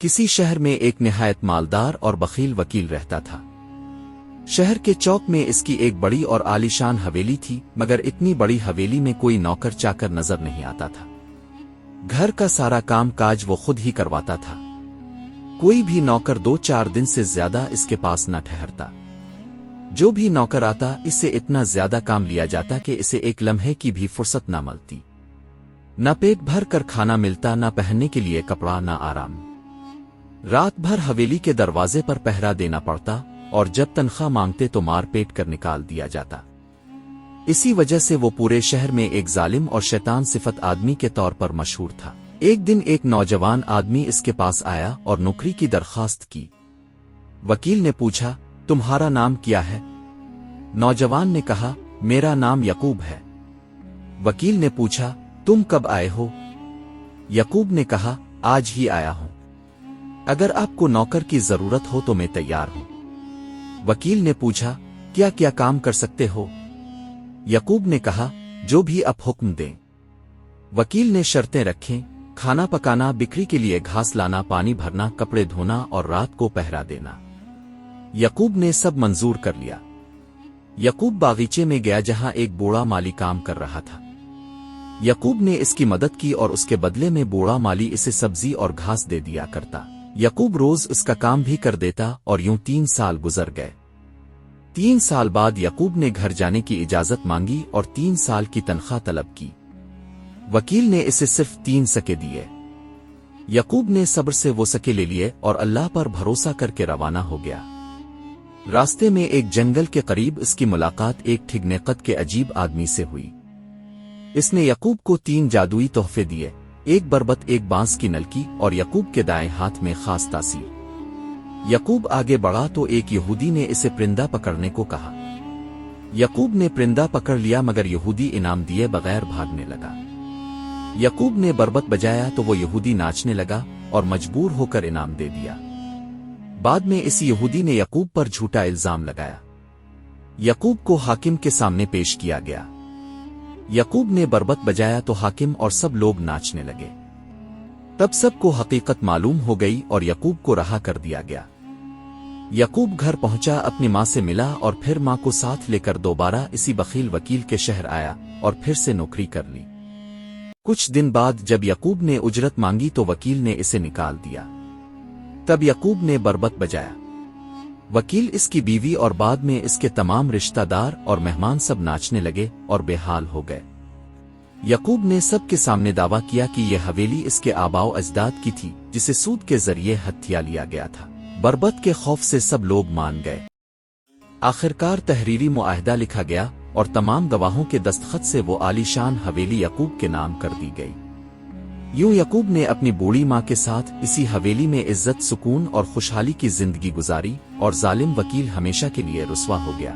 کسی شہر میں ایک نہایت مالدار اور بخیل وکیل رہتا تھا۔ شہر کے چوک میں اس کی ایک بڑی اور عالیشان حویلی تھی، مگر اتنی بڑی حویلی میں کوئی نوکر چاکر نظر نہیں آتا تھا۔ گھر کا سارا کام کاج وہ خود ہی کرواتا تھا۔ کوئی بھی نوکر 2-4 دن سے زیادہ اس کے پاس نہ ٹھہرتا۔ جو بھی نوکر آتا اس سے اتنا زیادہ کام لیا جاتا کہ اسے ایک لمحے کی بھی فرصت نہ ملتی۔ نہ پیٹ بھر کر کھانا ملتا، نہ پہننے کے لیے کپڑا، نہ آرام۔ رات بھر حویلی کے دروازے پر پہرا دینا پڑتا، اور جب تنخواہ مانگتے تو مار پیٹ کر نکال دیا جاتا۔ اسی وجہ سے وہ پورے شہر میں ایک ظالم اور شیطان صفت آدمی کے طور پر مشہور تھا۔ ایک دن ایک نوجوان آدمی اس کے پاس آیا اور نوکری کی درخواست کی۔ وکیل نے پوچھا، تمہارا نام کیا ہے؟ نوجوان نے کہا، میرا نام یعقوب ہے۔ وکیل نے پوچھا، تم کب آئے ہو؟ یعقوب نے کہا، آج ہی آیا ہوں۔ اگر آپ کو نوکر کی ضرورت ہو تو میں تیار ہوں۔ وکیل نے پوچھا، کیا کیا کام کر سکتے ہو؟ یعقوب نے کہا، جو بھی آپ حکم دیں۔ وکیل نے شرطیں رکھیں، کھانا پکانا، بکری کے لیے گھاس لانا، پانی بھرنا، کپڑے دھونا اور رات کو پہرا دینا۔ یعقوب نے سب منظور کر لیا۔ یعقوب باغیچے میں گیا جہاں ایک بوڑھا مالی کام کر رہا تھا۔ یعقوب نے اس کی مدد کی اور اس کے بدلے میں بوڑھا مالی اسے سبزی اور گھاس دے دیا کرتا۔ یعقوب روز اس کا کام بھی کر دیتا اور یوں 3 سال گزر گئے۔ 3 سال بعد یعقوب نے گھر جانے کی اجازت مانگی اور 3 سال کی تنخواہ طلب کی۔ وکیل نے اسے صرف 3 سکے دیے۔ یعقوب نے صبر سے وہ سکے لے لیے اور اللہ پر بھروسہ کر کے روانہ ہو گیا۔ راستے میں ایک جنگل کے قریب اس کی ملاقات ایک ٹھگنے قد کے عجیب آدمی سے ہوئی۔ اس نے یعقوب کو 3 جادوئی تحفے دیے، ایک بربط، ایک بانس کی نلکی اور یعقوب کے دائیں ہاتھ میں خاص تاثیر۔ یعقوب آگے بڑھا تو ایک یہودی نے اسے پرندہ پکڑنے کو کہا۔ یعقوب نے پرندہ پکڑ لیا، مگر یہودی انعام دیے بغیر بھاگنے لگا۔ یعقوب نے بربط بجایا تو وہ یہودی ناچنے لگا اور مجبور ہو کر انعام دے دیا۔ بعد میں اس یہودی نے یعقوب پر جھوٹا الزام لگایا۔ یعقوب کو حاکم کے سامنے پیش کیا گیا۔ یعقوب نے بربط بجایا تو حاکم اور سب لوگ ناچنے لگے۔ تب سب کو حقیقت معلوم ہو گئی اور یعقوب کو رہا کر دیا گیا۔ یعقوب گھر پہنچا، اپنی ماں سے ملا اور پھر ماں کو ساتھ لے کر دوبارہ اسی بخیل وکیل کے شہر آیا اور پھر سے نوکری کر لی۔ کچھ دن بعد جب یعقوب نے اجرت مانگی تو وکیل نے اسے نکال دیا۔ تب یعقوب نے بربط بجایا۔ وکیل، اس کی بیوی اور بعد میں اس کے تمام رشتہ دار اور مہمان سب ناچنے لگے اور بے حال ہو گئے۔ یعقوب نے سب کے سامنے دعویٰ کیا کہ یہ حویلی اس کے آباء و اجداد کی تھی، جسے سود کے ذریعے ہتھیا لیا گیا تھا۔ بربط کے خوف سے سب لوگ مان گئے۔ آخرکار تحریری معاہدہ لکھا گیا اور تمام گواہوں کے دستخط سے وہ عالی شان حویلی یعقوب کے نام کر دی گئی۔ یوں یعقوب نے اپنی بوڑھی ماں کے ساتھ اسی حویلی میں عزت، سکون اور خوشحالی کی زندگی گزاری، اور ظالم وکیل ہمیشہ کے لیے رسوا ہو گیا۔